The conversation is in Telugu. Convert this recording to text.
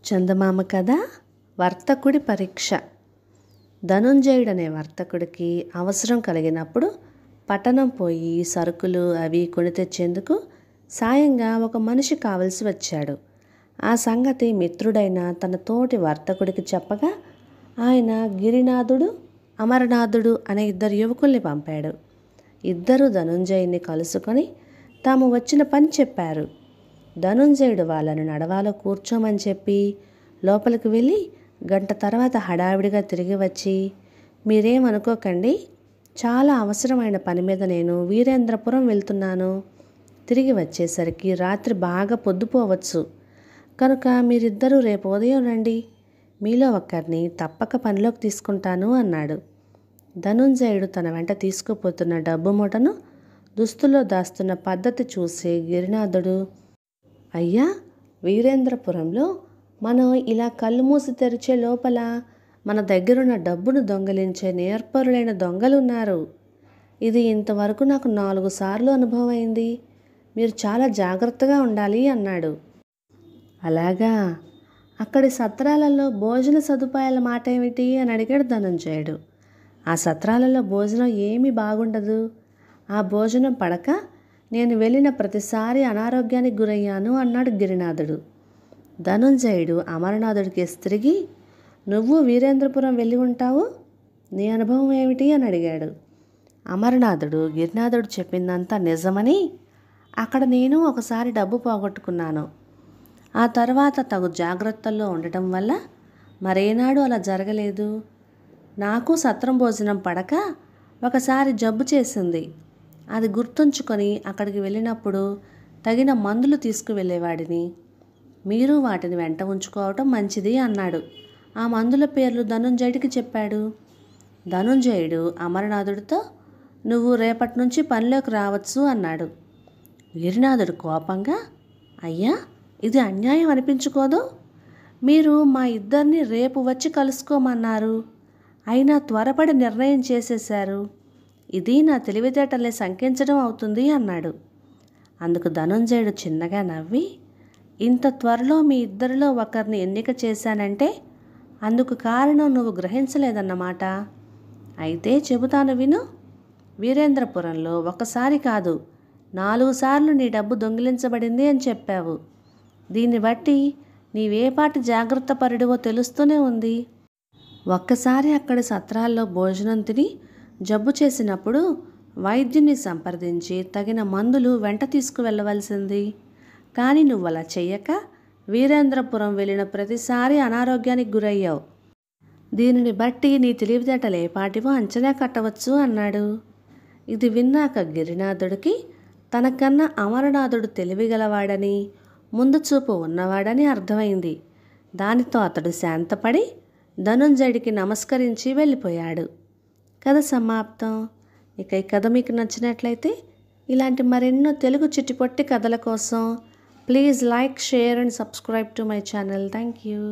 చందమామ కథ వర్తకుడి పరీక్ష. ధనుంజయుడనే వర్తకుడికి అవసరం కలిగినప్పుడు పట్టణం పోయి సరుకులు అవి కొని తెచ్చేందుకు సాయంగా ఒక మనిషి కావలసి వచ్చాడు. ఆ సంగతి మిత్రుడైన తన తోటి వర్తకుడికి చెప్పగా ఆయన గిరినాథుడు, అమరనాథుడు అనే ఇద్దరు యువకుల్ని పంపాడు. ఇద్దరు ధనుంజయుని కలుసుకొని తాము వచ్చిన పని చెప్పారు. ధనుంజయుడు వాళ్ళను నడవాలో కూర్చోమని చెప్పి లోపలికి వెళ్ళి గంట తర్వాత హడావిడిగా తిరిగి వచ్చి, మీరేమనుకోకండి, చాలా అవసరమైన పని మీద నేను వీరేంద్రపురం వెళ్తున్నాను. తిరిగి వచ్చేసరికి రాత్రి బాగా పొద్దుపోవచ్చు. కనుక మీరిద్దరూ రేపు ఉదయం రండి. మీలో ఒక్కరిని తప్పక పనిలోకి తీసుకుంటాను అన్నాడు. ధనుంజయుడు తన వెంట తీసుకుపోతున్న డబ్బు మూటను దుస్తులో దాస్తున్న పద్ధతి చూసి గిరినాథుడు, అయ్యా, వీరేంద్రపురంలో మనం ఇలా కళ్ళు మూసి తెరిచే లోపల మన దగ్గరున్న డబ్బును దొంగలించే నేర్పరులైన దొంగలున్నారు. ఇది ఇంతవరకు నాకు 4 సార్లు అనుభవం అయింది. మీరు చాలా జాగ్రత్తగా ఉండాలి అన్నాడు. అలాగా, అక్కడి సత్రాలలో భోజన సదుపాయాల మాట ఏమిటి అని అడిగాడు ధనుంజయుడు. ఆ సత్రాలలో భోజనం ఏమీ బాగుండదు. ఆ భోజనం పడక నేను వెళ్ళిన ప్రతిసారి అనారోగ్యానికి గురయ్యాను అన్నాడు గిరినాథుడు. ధనుంజయుడు అమరనాథుడికి తిరిగి, నువ్వు వీరేంద్రపురం వెళ్ళి ఉంటావు, నీ అనుభవం ఏమిటి అని అడిగాడు. అమరనాథుడు గిరినాథుడు చెప్పిందంతా నిజమని, అక్కడ నేను ఒకసారి డబ్బు పోగొట్టుకున్నాను. ఆ తర్వాత తగు జాగ్రత్తల్లో ఉండటం వల్ల మరేనాడు అలా జరగలేదు. నాకు సత్రం భోజనం పడక ఒకసారి జబ్బు చేసింది. అది గుర్తుంచుకొని అక్కడికి వెళ్ళినప్పుడు తగిన మందులు తీసుకువెళ్ళేవాడిని. మీరు వాటిని వెంట ఉంచుకోవటం మంచిది అన్నాడు. ఆ మందుల పేర్లు ధనుంజయుడికి చెప్పాడు. ధనుంజయుడు అమరనాథుడితో, నువ్వు రేపటి నుంచి పనిలోకి రావచ్చు అన్నాడు. గిరినాథుడు కోపంగా, అయ్యా, ఇది అన్యాయం అనిపించుకోదు? మీరు మా ఇద్దరిని రేపు వచ్చి కలుసుకోమన్నారు. అయినా త్వరపడి నిర్ణయం చేసేశారు. ఇది నా తెలివితేటలే శంకించడం అవుతుంది అన్నాడు. అందుకు ధనుంజయుడు చిన్నగా నవ్వి, ఇంత త్వరలో మీ ఇద్దరిలో ఒకరిని ఎన్నిక చేశానంటే అందుకు కారణం నువ్వు గ్రహించలేదన్నమాట. అయితే చెబుతాను విను. వీరేంద్రపురంలో ఒకసారి కాదు 4 సార్లు నీ డబ్బు దొంగిలించబడింది అని చెప్పావు. దీన్ని బట్టి నీవేపాటి జాగ్రత్త పరుడివో తెలుస్తూనే ఉంది. ఒక్కసారి అక్కడి సత్రాల్లో భోజనం తిని జబ్బు చేసినప్పుడు వైద్యుని సంప్రదించి తగిన మందులు వెంట తీసుకువెళ్ళవలసింది. కానీ నువ్వు అలా చెయ్యక వీరేంద్రపురం వెళ్ళిన ప్రతిసారి అనారోగ్యానికి గురయ్యావు. దీనిని బట్టి నీ తెలివితేటలు ఏపాటివో అంచనా కట్టవచ్చు అన్నాడు. ఇది విన్నాక గిరినాథుడికి తనకన్నా అమరనాథుడు తెలివిగలవాడని, ముందు చూపు ఉన్నవాడని అర్థమైంది. దానితో అతడు శాంతపడి ధనుంజయుడికి నమస్కరించి వెళ్ళిపోయాడు. కథ సమాప్తం. ఇక ఈ కథ మీకు నచ్చినట్లయితే ఇలాంటి మరెన్నో తెలుగు చిట్టిపొట్టి కథల కోసం please like, share and subscribe to my channel. Thank you.